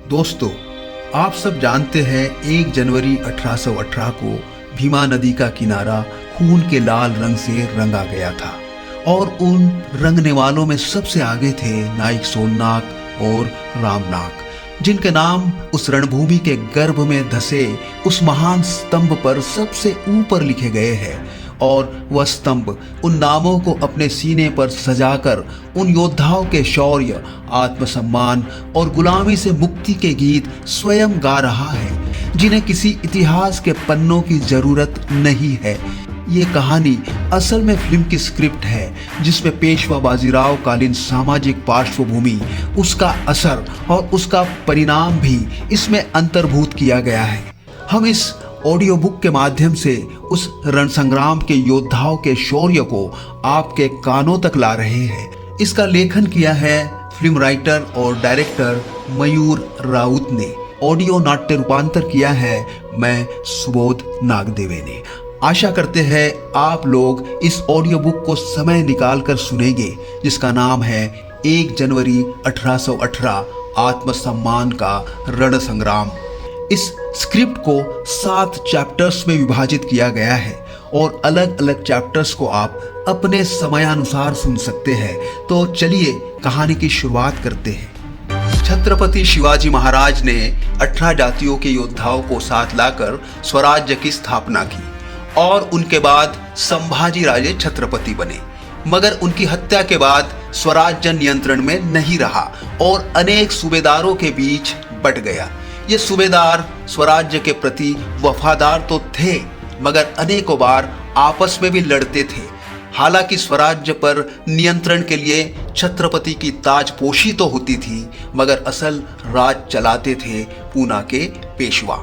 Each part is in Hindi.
दोस्तों, आप सब जानते हैं 1 जनवरी 1818 को भीमा नदी का किनारा खून के लाल रंग से रंगा गया था और उन रंगने वालों में सबसे आगे थे नाइक सोननाग और रामनाग, जिनके नाम उस रणभूमि के गर्भ में धसे उस महान स्तंभ पर सबसे ऊपर लिखे गए हैं और वह स्तंभ उन नामों को अपने सीने पर सजाकर उन योद्धाओं के शौर्य, आत्मसम्मान और गुलामी से मुक्ति के गीत स्वयं गा रहा है, जिन्हें किसी इतिहास के पन्नों की जरूरत नहीं है। ये कहानी असल में फिल्म की स्क्रिप्ट है, जिसमें पेशवा बाजीराव कालीन सामाजिक पार्श्वभूमि, उसका असर और उसका परिणाम भी इसमें अंतर्भूत किया गया है। हम इस ऑडियो बुक के माध्यम से उस रण संग्राम के योद्धाओं के शौर्य को आपके कानों तक ला रहे हैं। इसका लेखन किया है फिल्म राइटर और डायरेक्टर मयूर राउत ने। ऑडियो नाट्य रूपांतर किया है मैं सुबोध नागदेवे ने। आशा करते हैं आप लोग इस ऑडियो बुक को समय निकाल कर सुनेंगे, जिसका नाम है 1 जनवरी 1818 आत्मसम्मान का रण संग्राम। इस स्क्रिप्ट को 7 चैप्टर्स में विभाजित किया गया है और अलग अलग चैप्टर्स को आप अपने समयानुसार सुन सकते हैं। तो चलिए कहानी की शुरुआत करते हैं। छत्रपति शिवाजी महाराज ने 18 जातियों के योद्धाओं को साथ लाकर स्वराज्य की स्थापना की और उनके बाद संभाजी राजे छत्रपति बने, मगर उनकी हत्या के बाद स्वराज्य नियंत्रण में नहीं रहा और अनेक सूबेदारों के बीच बंट गया। ये सूबेदार स्वराज्य के प्रति वफादार तो थे, मगर अनेकों बार आपस में भी लड़ते थे। हालांकि स्वराज्य पर नियंत्रण के लिए छत्रपति की ताजपोशी तो होती थी, मगर असल राज चलाते थे पूना के पेशवा।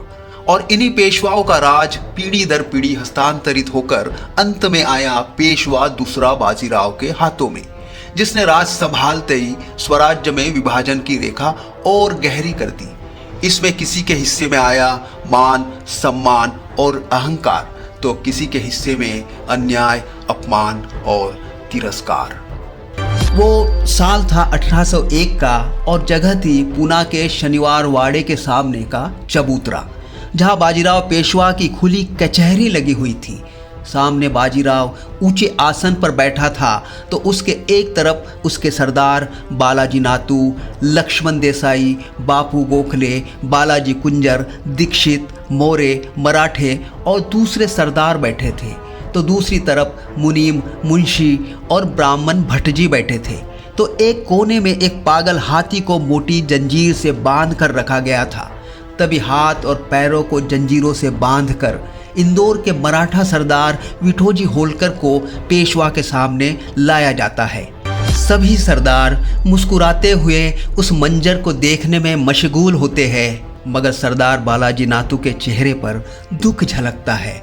और इन्हीं पेशवाओं का राज पीढ़ी दर पीढ़ी हस्तांतरित होकर अंत में आया पेशवा दूसरा बाजीराव के हाथों में, जिसने राज संभालते ही स्वराज्य में विभाजन की रेखा और गहरी कर दी। इसमें किसी के हिस्से में आया मान, सम्मान और अहंकार, तो किसी के हिस्से में अन्याय, अपमान और तिरस्कार। वो साल था 1801 का और जगह थी पूना के शनिवार वाड़े के सामने का चबूतरा, जहां बाजीराव पेशवा की खुली कचहरी लगी हुई थी। सामने बाजीराव ऊंचे आसन पर बैठा था तो उसके एक तरफ उसके सरदार बालाजी नातू, लक्ष्मण देसाई, बापू गोखले, बालाजी कुंजर, दीक्षित, मोरे, मराठे और दूसरे सरदार बैठे थे, तो दूसरी तरफ मुनीम, मुंशी और ब्राह्मण भट्टजी बैठे थे। तो एक कोने में एक पागल हाथी को मोटी जंजीर से बांध कर रखा गया था। तभी हाथ और पैरों को जंजीरों से बांधकर इंदौर के मराठा सरदार विठोजी होलकर को पेशवा के सामने लाया जाता है। सभी सरदार मुस्कुराते हुए उस मंजर को देखने में मशगूल होते हैं, मगर सरदार बालाजी नातू के चेहरे पर दुख झलकता है।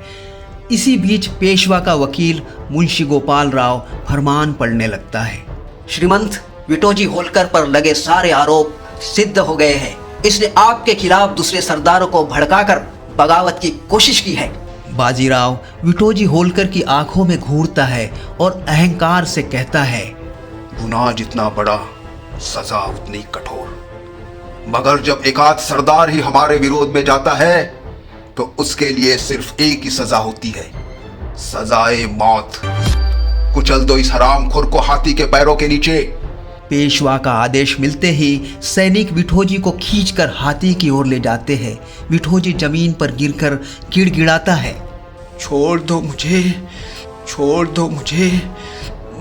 इसी बीच पेशवा का वकील मुंशी गोपाल राव फरमान पढ़ने लगता है। श्रीमंत विठोजी होलकर पर लगे सारे आरोप सिद्ध हो गए हैं। इसने आपके खिलाफ दूसरे सरदारों को भड़काकर बगावत की कोशिश की है। बाजीराव विठोजी होलकर की आंखों में घूरता है और अहंकार से कहता है, गुनाह जितना बड़ा, सजा उतनी कठोर। मगर जब एकाध सरदार ही हमारे विरोध में जाता है तो उसके लिए सिर्फ एक ही सजा होती है, सजाए मौत। कुचल दो इस हरामखोर को हाथी के पैरों के नीचे। पेशवा का आदेश मिलते ही सैनिक विठोजी को खींचकर हाथी की ओर ले जाते हैं। विठोजी जमीन पर गिरकर गिड़गिड़ाता है, छोड़ दो मुझे, छोड़ दो मुझे,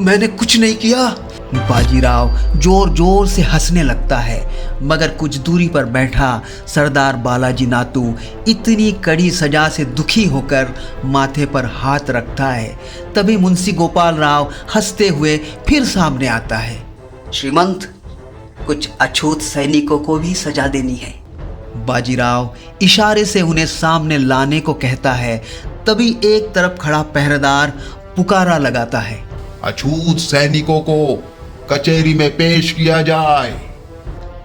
मैंने कुछ नहीं किया। बाजीराव जोर जोर से हंसने लगता है, मगर कुछ दूरी पर बैठा सरदार बालाजी नातू इतनी कड़ी सजा से दुखी होकर माथे पर हाथ रखता है। तभी मुंशी गोपाल राव हंसते हुए फिर सामने आता है। श्रीमंत, कुछ अछूत सैनिकों को भी सजा देनी है। बाजीराव इशारे से उन्हें सामने लाने को कहता है। तभी एक तरफ खड़ा पहरेदार पुकारा लगाता है, अछूत सैनिकों को कचहरी में पेश किया जाए।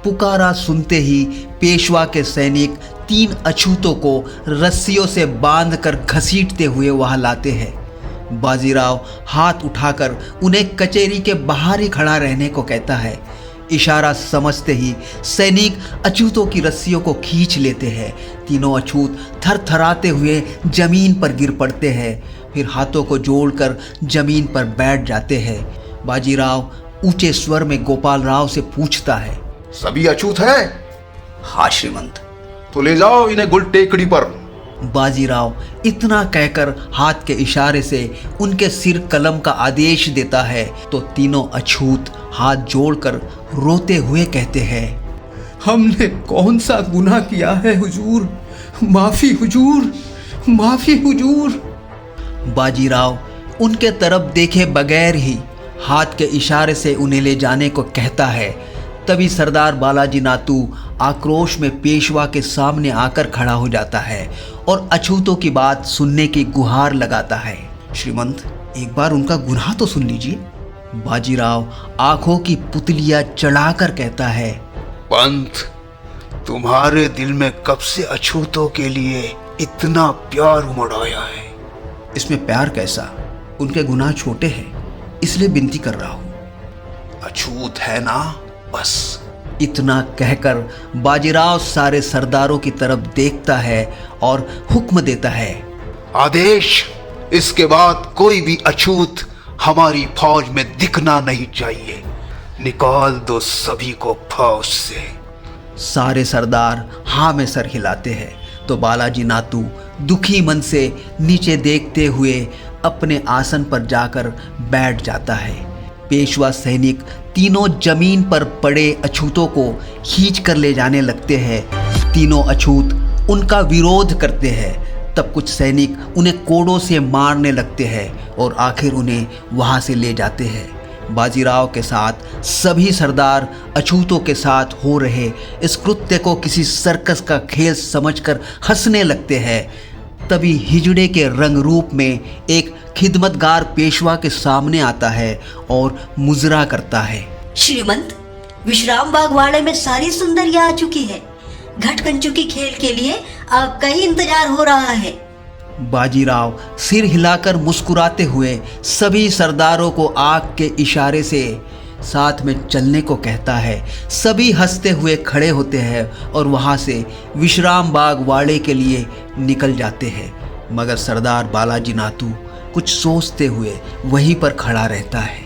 पुकारा सुनते ही पेशवा के सैनिक 3 अछूतों को रस्सियों से बांधकर घसीटते हुए वहां लाते हैं। बाजीराव हाथ उठाकर उन्हें कचहरी के बाहर ही खड़ा रहने को कहता है। इशारा समझते ही सैनिक अछूतों की रस्सियों को खींच लेते हैं। तीनों अछूत थरथराते हुए जमीन पर गिर पड़ते हैं, फिर हाथों को जोड़कर जमीन पर बैठ जाते हैं। बाजीराव ऊंचे स्वर में गोपाल राव से पूछता है, सभी अछूत है? हाँ श्रीमंत। तो ले जाओ इन्हें गुल टेकड़ी पर। बाजीराव इतना कहकर हाथ के इशारे से उनके सिर कलम का आदेश देता है तो तीनों अछूत हाथ जोड़कर रोते हुए कहते हैं, हमने कौन सा गुनाह किया है हुजूर? माफी हुजूर, माफी हुजूर। बाजीराव उनके तरफ देखे बगैर ही हाथ के इशारे से उन्हें ले जाने को कहता है। तभी सरदार बालाजी नातू आक्रोश में पेशवा के सामने आकर खड़ा हो जाता है और अछूतों की बात सुनने की गुहार लगाता है। श्रीमंत, एक बार उनका गुनाह तो सुन लीजिए। बाजीराव आंखों की पुतलियां चढ़ाकर कहता है, पंत, तुम्हारे दिल में कब से अछूतों के लिए इतना प्यार उमड़ आया है? इसमें प्यार कैसा, उनके गुनाह छोटे हैं, इसलिए विनती कर रहा हूं। अछूत है ना, बस। इतना कहकर बाजीराव सारे सरदारों की तरफ देखता है और हुक्म देता है, आदेश, इसके बाद कोई भी अछूत हमारी फौज में दिखना नहीं चाहिए। निकाल दो सभी को फौज से। सारे सरदार हाँ में सर हिलाते हैं तो बालाजी नातू दुखी मन से नीचे देखते हुए अपने आसन पर जाकर बैठ जाता है। पेशवा सैनिक तीनों जमीन पर पड़े अछूतों को खींच कर ले जाने लगते हैं। तीनों अछूत उनका विरोध करते हैं। तब कुछ सैनिक उन्हें कोड़ों से मारने लगते हैं और आखिर उन्हें वहां से ले जाते हैं। बाजीराव के साथ सभी सरदार अछूतों के साथ हो रहे इस कृत्य को किसी सर्कस का खेल समझकर हंसने लगते हैं। तभी हिजड़े के रंग रूप में एक खिदमतगार पेशवा के सामने आता है और मुजरा करता है, श्रीमंत, विश्राम बाग वाड़े में सारी सुंदरियां आ चुकी है। घट कंचुकी खेल के लिए आपका ही इंतजार हो रहा है। बाजीराव सिर हिलाकर मुस्कुराते हुए सभी सरदारों को आंख के इशारे से साथ में चलने को कहता है। सभी हंसते हुए खड़े होते हैं और वहां से विश्राम बाग वाड़े के लिए निकल जाते हैं। मगर सरदार बालाजी नातू कुछ सोचते हुए वहीं पर खड़ा रहता है।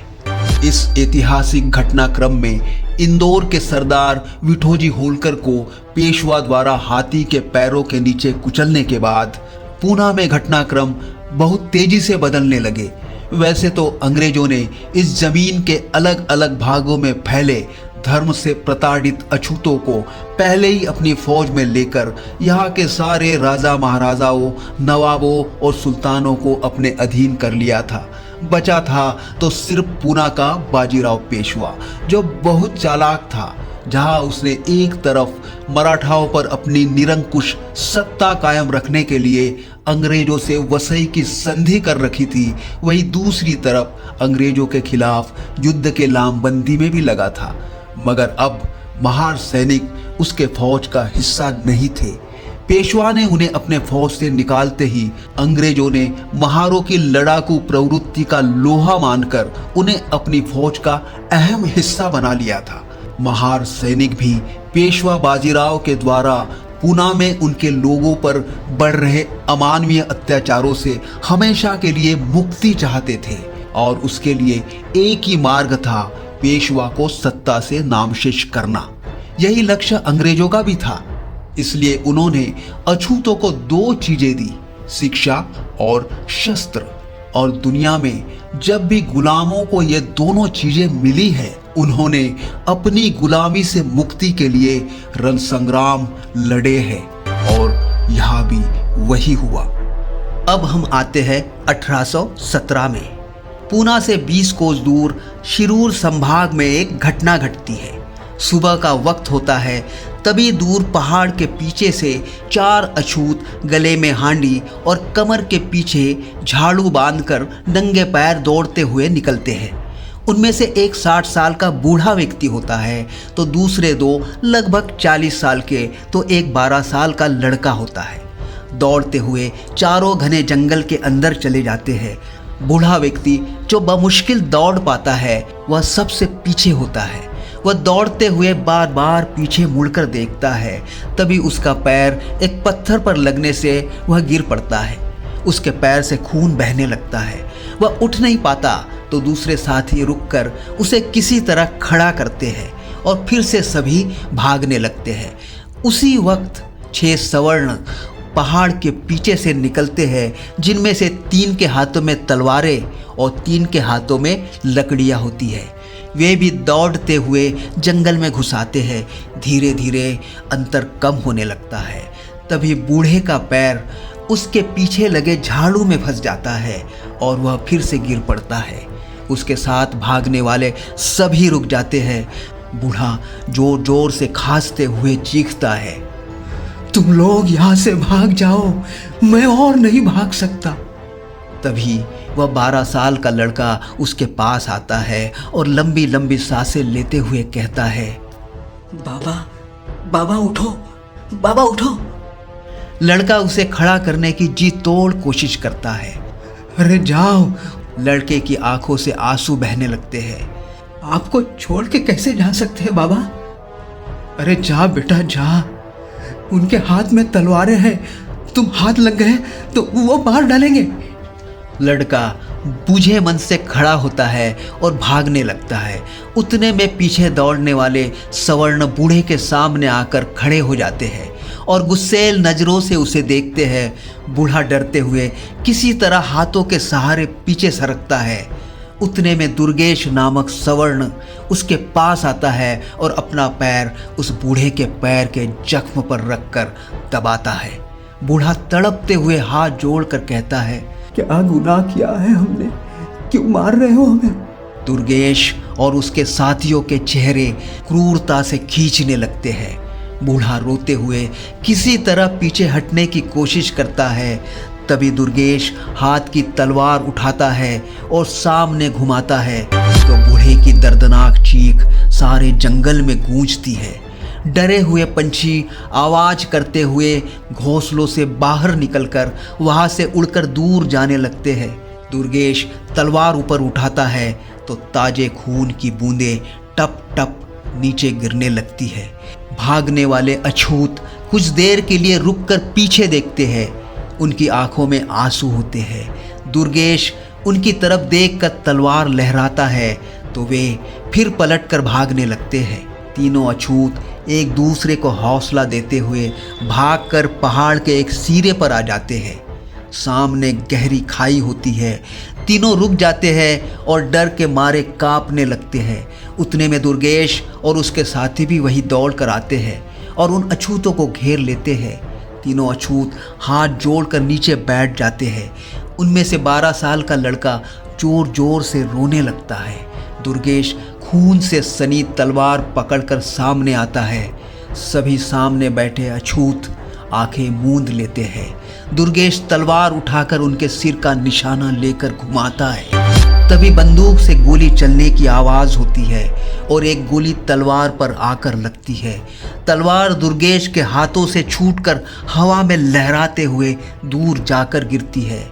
इस ऐतिहासिक घटनाक्रम में इंदौर के सरदार विठोजी होलकर को पेशवा द्वारा हाथी के पैरों के नीचे कुचलने के बाद पूना में घटनाक्रम बहुत तेजी से बदलने लगे। वैसे तो अंग्रेजों ने इस जमीन के अलग अलग भागों में फैले धर्म से प्रताड़ित अछूतों को पहले ही अपनी फौज में लेकर यहाँ के सारे राजा महाराजाओं, नवाबों और सुल्तानों को अपने अधीन कर लिया था। बचा था तो सिर्फ पूना का बाजीराव पेशवा, जो बहुत चालाक था। जहां उसने एक तरफ मराठाओं पर अपनी निरंकुश सत्ता कायम रखने के लिए अंग्रेजों से वसई की संधि कर रखी थी, वहीं दूसरी तरफ अंग्रेजों के खिलाफ युद्ध के लामबंदी में भी लगा था। मगर अब महार सैनिक उसके फौज का हिस्सा नहीं थे। पेशवा ने उन्हें अपने फौज से निकालते ही अंग्रेजों ने महारों की लड़ाकू प्रवृत्ति का लोहा मानकर उन्हें अपनी फौज का अहम हिस्सा बना लिया था। महार सैनिक भी पेशवा बाजीराव के द्वारा पूना में उनके लोगों पर बढ़ रहे अमानवीय अत्याचारों से हमेशा के लिए मुक्ति चाहते थे और उसके लिए एक ही मार्ग था, पेशवा को सत्ता से नामशेष करना। यही लक्ष्य अंग्रेजों का भी था। इसलिए उन्होंने अछूतों को दो चीजें दी, शिक्षा और शस्त्र। और दुनिया में जब भी गुलामों को ये दोनों चीजें मिली है, उन्होंने अपनी गुलामी से मुक्ति के लिए रण संग्राम लड़े हैं और यहाँ भी वही हुआ। अब हम आते हैं 1817 में। पूना से 20 कोस दूर शिरूर संभाग में एक घटना घटती है। सुबह का वक्त होता है, तभी दूर पहाड़ के पीछे से 4 अछूत गले में हांडी और कमर के पीछे झाड़ू बांधकर नंगे पैर दौड़ते हुए निकलते हैं। उनमें से एक 60 साल का बूढ़ा व्यक्ति होता है तो दूसरे 2 लगभग 40 साल के, तो एक 12 साल का लड़का होता है। दौड़ते हुए चारों घने जंगल के अंदर चले जाते हैं। बूढ़ा व्यक्ति जो बमुश्किल दौड़ पाता है वह सबसे पीछे होता है। वह दौड़ते हुए बार बार पीछे मुड़कर देखता है। तभी उसका पैर एक पत्थर पर लगने से वह गिर पड़ता है। उसके पैर से खून बहने लगता है। वह उठ नहीं पाता तो दूसरे साथी रुककर उसे किसी तरह खड़ा करते हैं और फिर से सभी भागने लगते हैं। उसी वक्त 6 सवर्ण पहाड़ के पीछे से निकलते हैं, जिनमें से 3 के हाथों में तलवारें और 3 के हाथों में लकड़ियाँ होती है। वे भी दौड़ते हुए जंगल में घुस आते हैं। धीरे धीरे अंतर कम होने लगता है। तभी बूढ़े का पैर उसके पीछे लगे झाड़ू में फंस जाता है और वह फिर से गिर पड़ता है। उसके साथ भागने वाले सभी रुक जाते हैं। बूढ़ा जोर जोर से खांसते हुए चीखता है, तुम लोग यहाँ से भाग जाओ, मैं और नहीं भाग सकता। तभी वह 12 साल का लड़का उसके पास आता है और लंबी लंबी सांसें लेते हुए कहता है, बाबा, बाबा उठो, बाबा उठो। लड़का उसे खड़ा करने की जी तोड़ कोशिश करता है। अरे जाओ। लड़के की आंखों से आंसू बहने लगते हैं। आपको छोड़ के कैसे जा सकते हैं बाबा? अरे जा बेटा जा, उनके हाथ में तलवारें हैं, तुम हाथ लग गए तो वो मार डालेंगे। लड़का बूझे मन से खड़ा होता है और भागने लगता है। उतने में पीछे दौड़ने वाले सवर्ण बूढ़े के सामने आकर खड़े हो जाते हैं और गुस्सैल नजरों से उसे देखते हैं। बूढ़ा डरते हुए किसी तरह हाथों के सहारे पीछे सरकता है। उतने में दुर्गेश नामक सवर्ण उसके पास आता है और अपना पैर उस बूढ़े के पैर के जख्म पर रखकर दबाता है। बूढ़ा तड़पते हुए हाथ जोड़कर कहता है, क्या गुनाह किया है हमने, क्यों मार रहे हो हमें? दुर्गेश और उसके साथियों के चेहरे क्रूरता से खींचने लगते हैं। बूढ़ा रोते हुए किसी तरह पीछे हटने की कोशिश करता है। तभी दुर्गेश हाथ की तलवार उठाता है और सामने घुमाता है तो बूढ़े की दर्दनाक चीख सारे जंगल में गूंजती है। डरे हुए पंछी आवाज करते हुए घोंसलों से बाहर निकलकर वहां से उड़कर दूर जाने लगते हैं। दुर्गेश तलवार ऊपर उठाता है तो ताजे खून की बूंदें टप टप नीचे गिरने लगती है। भागने वाले अछूत कुछ देर के लिए रुककर पीछे देखते हैं। उनकी आंखों में आंसू होते हैं। दुर्गेश उनकी तरफ देखकर तलवार लहराता है तो वे फिर पलटकर भागने लगते हैं। तीनों अछूत एक दूसरे को हौसला देते हुए भागकर पहाड़ के एक सिरे पर आ जाते हैं। सामने गहरी खाई होती है। तीनों रुक जाते हैं और डर के मारे कांपने लगते हैं। उतने में दुर्गेश और उसके साथी भी वही दौड़ कर आते हैं और उन अछूतों को घेर लेते हैं। तीनों अछूत हाथ जोड़कर नीचे बैठ जाते हैं। उनमें से 12 साल का लड़का जोर जोर से रोने लगता है। दुर्गेश खून से सनी तलवार पकड़कर सामने आता है। सभी सामने बैठे अछूत आंखें मूंद लेते हैं। दुर्गेश तलवार उठाकर उनके सिर का निशाना लेकर घुमाता है। तभी बंदूक से गोली चलने की आवाज होती है और एक गोली तलवार पर आकर लगती है। तलवार दुर्गेश के हाथों से छूटकर हवा में लहराते हुए दूर जाकर गिरती है।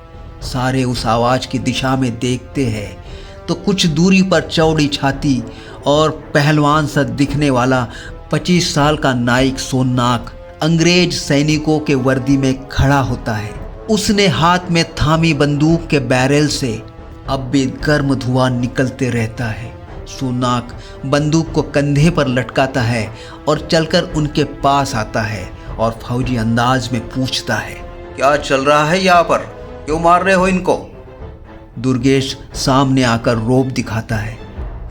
सारे उस आवाज की दिशा में देखते हैं तो कुछ दूरी पर चौड़ी छाती और पहलवान सा दिखने वाला 25 साल का नाइक सोननाक अंग्रेज सैनिकों के वर्दी में खड़ा होता है। उसने हाथ में थामी बंदूक के बैरल से अब भी गर्म धुआं निकलते रहता है। सोननाक बंदूक को कंधे पर लटकाता है और चलकर उनके पास आता है और फौजी अंदाज में पूछता है, क्या चल रहा है यहाँ पर, क्यों मार रहे हो इनको? दुर्गेश सामने आकर रोब दिखाता है,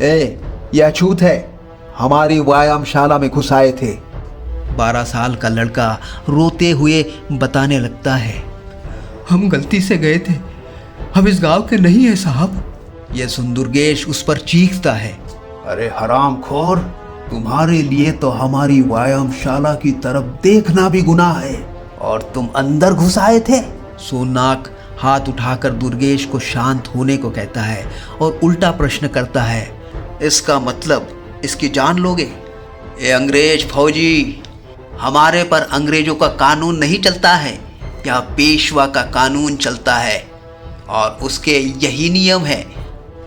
ये अछूत है, हमारी व्यायामशाला में घुस आए थे। 12 साल का लड़का रोते हुए बताने लगता है, हम गलती से गए थे, हम इस गांव के नहीं है साहब। यह सुन दुर्गेश उस पर चीखता है, अरे हरामखोर, तुम्हारे लिए तो हमारी व्यायामशाला की तरफ देखना भी गुनाह है और तुम अंदर घुस आए थे। सोननाक हाथ उठाकर दुर्गेश को शांत होने को कहता है और उल्टा प्रश्न करता है, इसका मतलब इसकी जान लोगे? ये अंग्रेज फौजी, हमारे पर अंग्रेजों का कानून नहीं चलता है, या पेशवा का कानून चलता है और उसके यही नियम है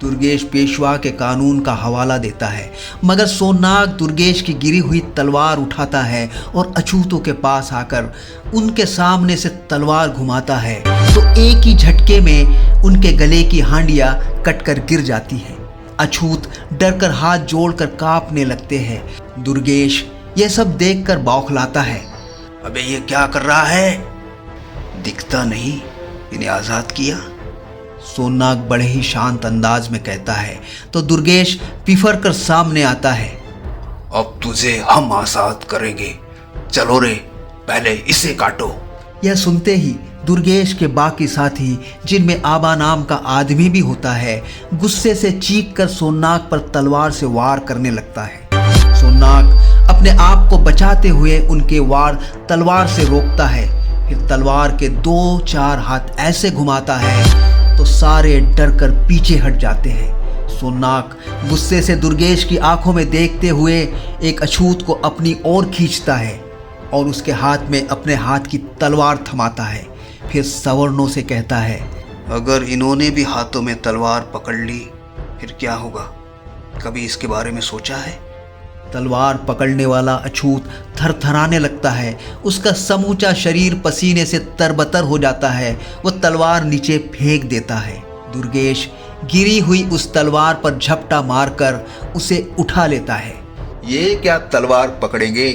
दुर्गेश पेशवा के कानून का हवाला देता है, मगर सोननाग दुर्गेश की गिरी हुई तलवार उठाता है और अछूतों के पास आकर उनके सामने से तलवार घुमाता है तो एक ही झटके में उनके गले की हांडियां कटकर गिर जाती है। अछूत डरकर हाथ जोड़कर कांपने लगते हैं। दुर्गेश यह सब देखकर बौखलाता है। अबे ये क्या कर रहा है? दिखता नहीं इन्हें आजाद किया? सोननाग बड़े ही शांत अंदाज में कहता है तो दुर्गेश पिफर कर सामने आता है। अब तुझे हम आजाद करेंगे, चलो रे, पहले इसे काटो। यह सुनते ही दुर्गेश के बाकी साथी, जिनमें आबा नाम का आदमी भी होता है, गुस्से से चीख कर सोननाग पर तलवार से वार करने लगता है। सोननाग अपने आप को बचाते हुए उनके वार तलवार से रोकता है, फिर तलवार के 2-4 हाथ ऐसे घुमाता है तो सारे डर कर पीछे हट जाते हैं। सोननाग गुस्से से दुर्गेश की आंखों में देखते हुए एक अछूत को अपनी ओर खींचता है और उसके हाथ में अपने हाथ की तलवार थमाता है। फिर सवर्णों से कहता है, अगर इन्होंने भी हाथों में तलवार पकड़ ली फिर क्या होगा? कभी इसके बारे में सोचा है? तलवार पकड़ने वाला अछूत थरथराने लगता है। उसका समूचा शरीर पसीने से तरबतर हो जाता है। वह तलवार नीचे फेंक देता है। दुर्गेश गिरी हुई उस तलवार पर झपटा मारकर उसे उठा लेता है। ये क्या तलवार पकड़ेंगे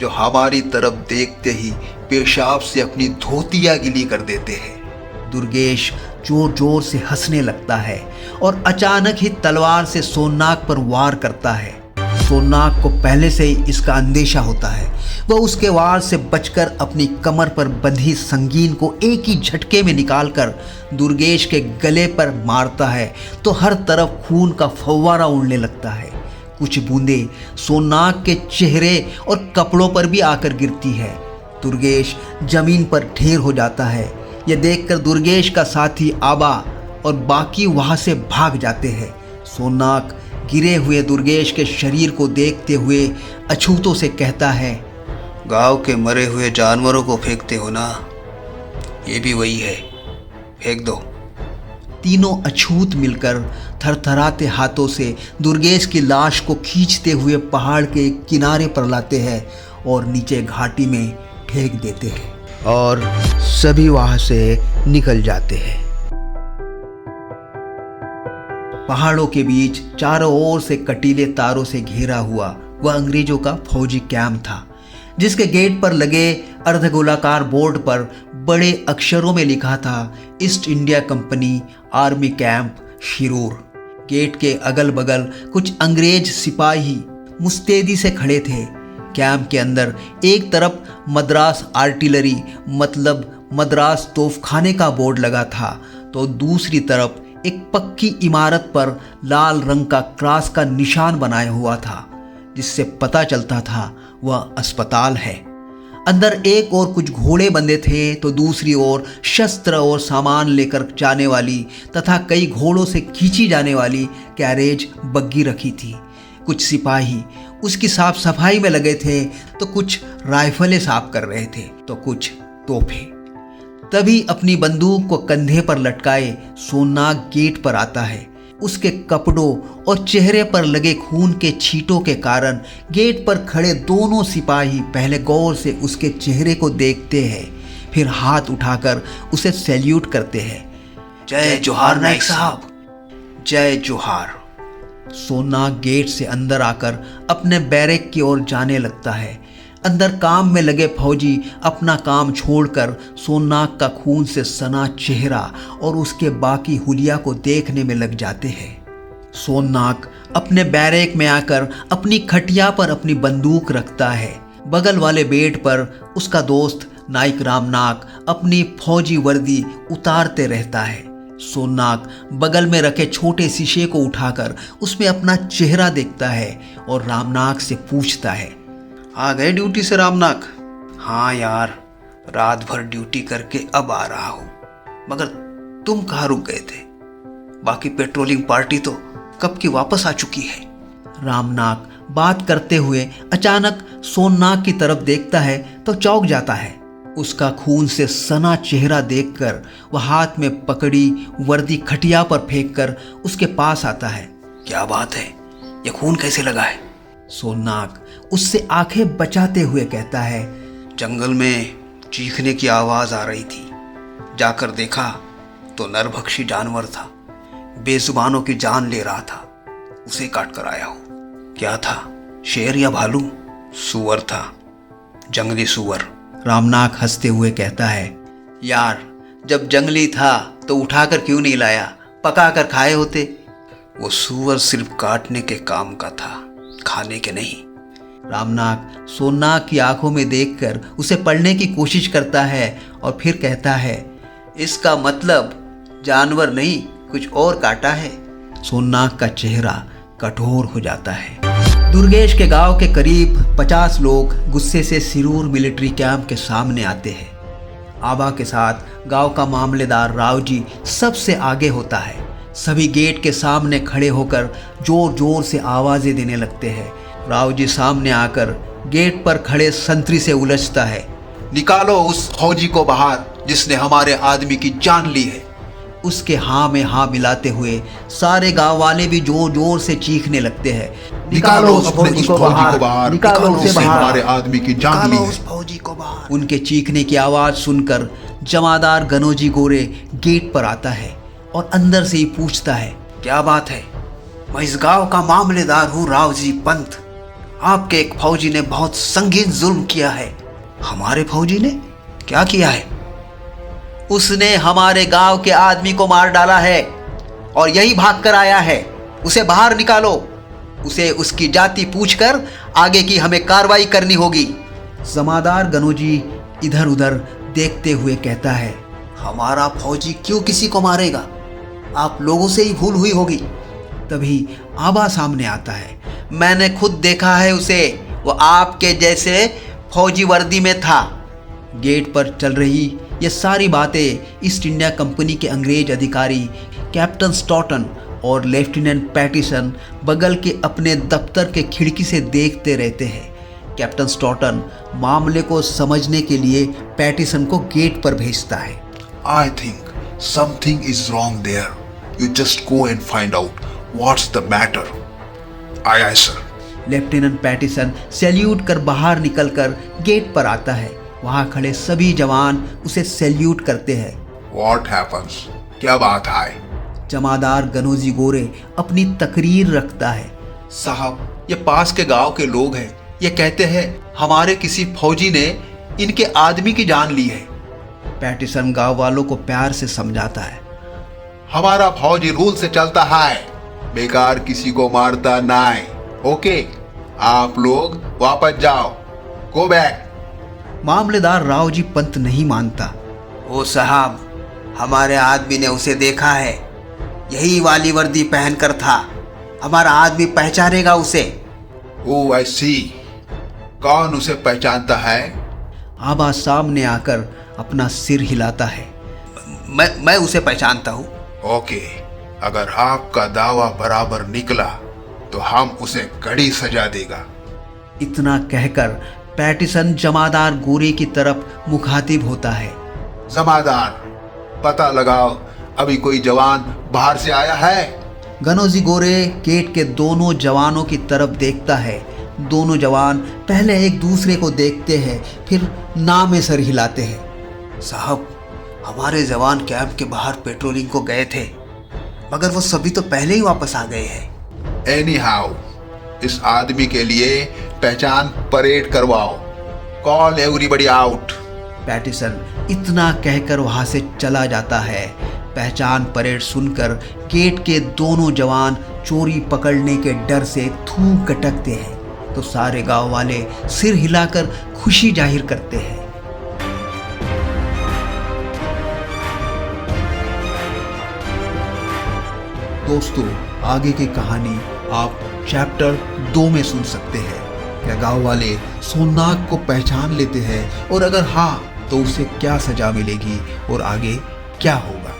जो हमारी तरफ देखते ही पेशाब से अपनी धोतियां गीली कर देते हैं। दुर्गेश जोर जोर से हंसने लगता है और अचानक ही तलवार से सोननाग पर वार करता है। सोननाग को पहले से ही इसका अंदेशा होता है। वह उसके वार से बचकर अपनी कमर पर बंधी संगीन को एक ही झटके में निकालकर दुर्गेश के गले पर मारता है तो हर तरफ खून का फव्वारा उड़ने लगता है। कुछ बूंदें सोननाग के चेहरे और कपड़ों पर भी आकर गिरती है। दुर्गेश जमीन पर ढेर हो जाता है। यह देखकर दुर्गेश का साथी आबा और बाकी वहां से भाग जाते हैं। सोननाग गिरे हुए दुर्गेश के शरीर को देखते हुए अछूतों से कहता है, गांव के मरे हुए जानवरों को फेंकते हो ना, ये भी वही है, फेंक दो। तीनों अछूत मिलकर थरथराते हाथों से दुर्गेश की लाश को खींचते हुए पहाड़ के किनारे पर लाते हैं और नीचे घाटी में फेंक देते हैं और सभी वहां से निकल जाते हैं। पहाड़ों के बीच चारों ओर से कटीले तारों से घेरा हुआ वह अंग्रेजों का फौजी कैंप था, जिसके गेट पर लगे अर्धगोलाकार बोर्ड पर बड़े अक्षरों में लिखा था, East India Company army camp Shirur. Gate के अगल बगल कुछ अंग्रेज सिपाही मुस्तैदी से खड़े थे। कैंप के अंदर एक तरफ मद्रास आर्टिलरी मतलब मद्रास तोपखाने का बोर्ड लगा था तो दूसरी तरफ एक पक्की इमारत पर लाल रंग का क्रॉस का निशान बनाया हुआ था, जिससे पता चलता था वह अस्पताल है। अंदर एक और कुछ घोड़े बंधे थे तो दूसरी ओर शस्त्र और सामान लेकर जाने वाली तथा कई घोड़ों से खींची जाने वाली कैरेज बग्गी रखी थी। कुछ सिपाही उसकी साफ सफाई में लगे थे तो कुछ राइफलें साफ कर रहे थे तो कुछ तोपे। तभी अपनी बंदूक को कंधे पर लटकाए सोननाग गेट पर आता है। उसके कपड़ों और चेहरे पर लगे खून के छींटों के कारण गेट पर खड़े दोनों सिपाही पहले गौर से उसके चेहरे को देखते हैं, फिर हाथ उठाकर उसे सैल्यूट करते हैं। जय जोहार नायक साहब। जय जोहार। सोननाग गेट से अंदर आकर अपने बैरक की ओर जाने लगता है। अंदर काम में लगे फौजी अपना काम छोड़कर सोननाग का खून से सना चेहरा और उसके बाकी हुलिया को देखने में लग जाते हैं। सोननाग अपने बैरक में आकर अपनी खटिया पर अपनी बंदूक रखता है। बगल वाले बेड पर उसका दोस्त नाइक रामनाग अपनी फौजी वर्दी उतारते रहता है। सोननाग बगल में रखे छोटे शीशे को उठाकर उसमें अपना चेहरा देखता है और रामनाग से पूछता है, आ गए ड्यूटी से रामनाग? हाँ यार, रात भर ड्यूटी करके अब आ रहा हूँ, मगर तुम कहाँ रुक गए थे? बाकी पेट्रोलिंग पार्टी तो कब की वापस आ चुकी है। रामनाग बात करते हुए अचानक सोननाग की तरफ देखता है तो चौंक जाता है। उसका खून से सना चेहरा देखकर वह हाथ में पकड़ी वर्दी खटिया पर फेंककर उसके पास आता है। क्या बात है, ये खून कैसे लगा है? सोननाग उससे आंखें बचाते हुए कहता है, जंगल में चीखने की आवाज आ रही थी, जाकर देखा तो नरभक्षी जानवर था, बेजुबानों की जान ले रहा था, उसे काट कर आया हूं। क्या था, शेर या भालू? सूअर था, जंगली सूअर। रामनाग हंसते हुए कहता है, यार, जब जंगली था तो उठाकर क्यों नहीं लाया, पका कर खाए होते। वो सूअर सिर्फ काटने के काम का था, खाने के नहीं। रामनाग सोननाग की आंखों में देखकर उसे पढ़ने की कोशिश करता है और फिर कहता है, इसका मतलब जानवर नहीं, कुछ और काटा है। सोननाग का चेहरा कठोर हो जाता है। दुर्गेश के गांव के करीब 50 लोग गुस्से से सिरूर मिलिट्री कैंप के सामने आते हैं। आबा के साथ गांव का मामलेदार रावजी सबसे आगे होता है। सभी गेट के सामने खड़े होकर जोर जोर से आवाजें देने लगते हैं। रावजी सामने आकर गेट पर खड़े संतरी से उलझता है। निकालो उस फौजी को बाहर जिसने हमारे आदमी की जान ली है। उसके हाँ में हाँ मिलाते हुए सारे गांव वाले भी जोर जोर से चीखने लगते हैं, निकालो उस फौजी को बाहर, निकालो उसे जिसने बाहर, हमारे आदमी की जान ली है। उस फौजी को बाहर। उनके चीखने की आवाज सुनकर जमादार गनोजी गोरे गेट पर आता है और अंदर से ही पूछता है, क्या बात है? मैं इस गांव का मामलेदार हूँ, रावजी पंत। आपके एक फौजी ने बहुत संगीन जुल्म किया है। हमारे फौजी ने क्या किया है? उसने हमारे गांव के आदमी को मार डाला है और यही भाग कर आया है। उसे बाहर निकालो। उसे उसकी जाति पूछकर आगे की हमें कार्रवाई करनी होगी। जमादार गनोजी इधर उधर देखते हुए कहता है, हमारा फौजी क्यों किसी को मारेगा? आप लोगों से ही भूल हुई होगी। तभी आबा सामने आता है। मैंने खुद देखा है उसे, वो आपके जैसे फौजी वर्दी में था। गेट पर चल रही ये सारी बातें ईस्ट इंडिया कंपनी के अंग्रेज अधिकारी कैप्टन स्टॉटन और लेफ्टिनेंट पैटिसन बगल के अपने दफ्तर के खिड़की से देखते रहते हैं। कैप्टन स्टॉटन मामले को समझने के लिए पैटिसन को गेट पर भेजता है। I think something is wrong there. You just go and find out what's the matter. Aye, aye, sir. Lieutenant Pattinson salute कर बाहर निकलकर गेट पर आता है। वहां खड़े सभी जवान उसे सैल्यूट करते हैं। What happens? क्या बात है? जमादार गनोजी गोरे अपनी तकरीर रखता है। साहब, ये पास के गांव के लोग हैं। ये कहते हैं हमारे किसी फौजी ने इनके आदमी की जान ली है। पैटिसन गांव वालों को प्यार से समझाता है। हमारा फौजी रूल से चलता है, बेकार किसी को मारता नहीं। ओके, आप लोग वापस जाओ। Go back. मामलेदार रावजी पंत नहीं मानता। ओ साहब, हमारे आदमी ने उसे देखा है, यही वाली वर्दी पहनकर था। हमारा आदमी पहचानेगा उसे। ओ आई सी। कौन उसे पहचानता है? आबा सामने आकर अपना सिर हिलाता है। मैं उसे पहचानता हूँ। ओके, अगर आपका दावा बराबर निकला तो हम उसे कड़ी सजा देगा। इतना कहकर पैटिसन जमादार गोरे की तरफ मुखातिब होता है। जमादार, पता लगाओ अभी कोई जवान बाहर से आया है? गनोजी गोरे गेट के दोनों जवानों की तरफ देखता है। दोनों जवान पहले एक दूसरे को देखते हैं, फिर ना में सर हिलाते हैं। साहब, हमारे जवान कैंप के बाहर पेट्रोलिंग को गए थे, मगर वो सभी तो पहले ही वापस आ गए हैं। एनीहाउ, इस आदमी के लिए पहचान परेड करवाओ। Call everybody out. पैटिसन इतना कहकर वहां से चला जाता है। पहचान परेड सुनकर गेट के दोनों जवान चोरी पकड़ने के डर से थूक गटकते हैं, तो सारे गांव वाले सिर हिलाकर खुशी जाहिर करते हैं। दोस्तों, आगे की कहानी आप चैप्टर 2 में सुन सकते हैं। क्या गांव वाले सोननाग को पहचान लेते हैं, और अगर हाँ तो उसे क्या सजा मिलेगी और आगे क्या होगा।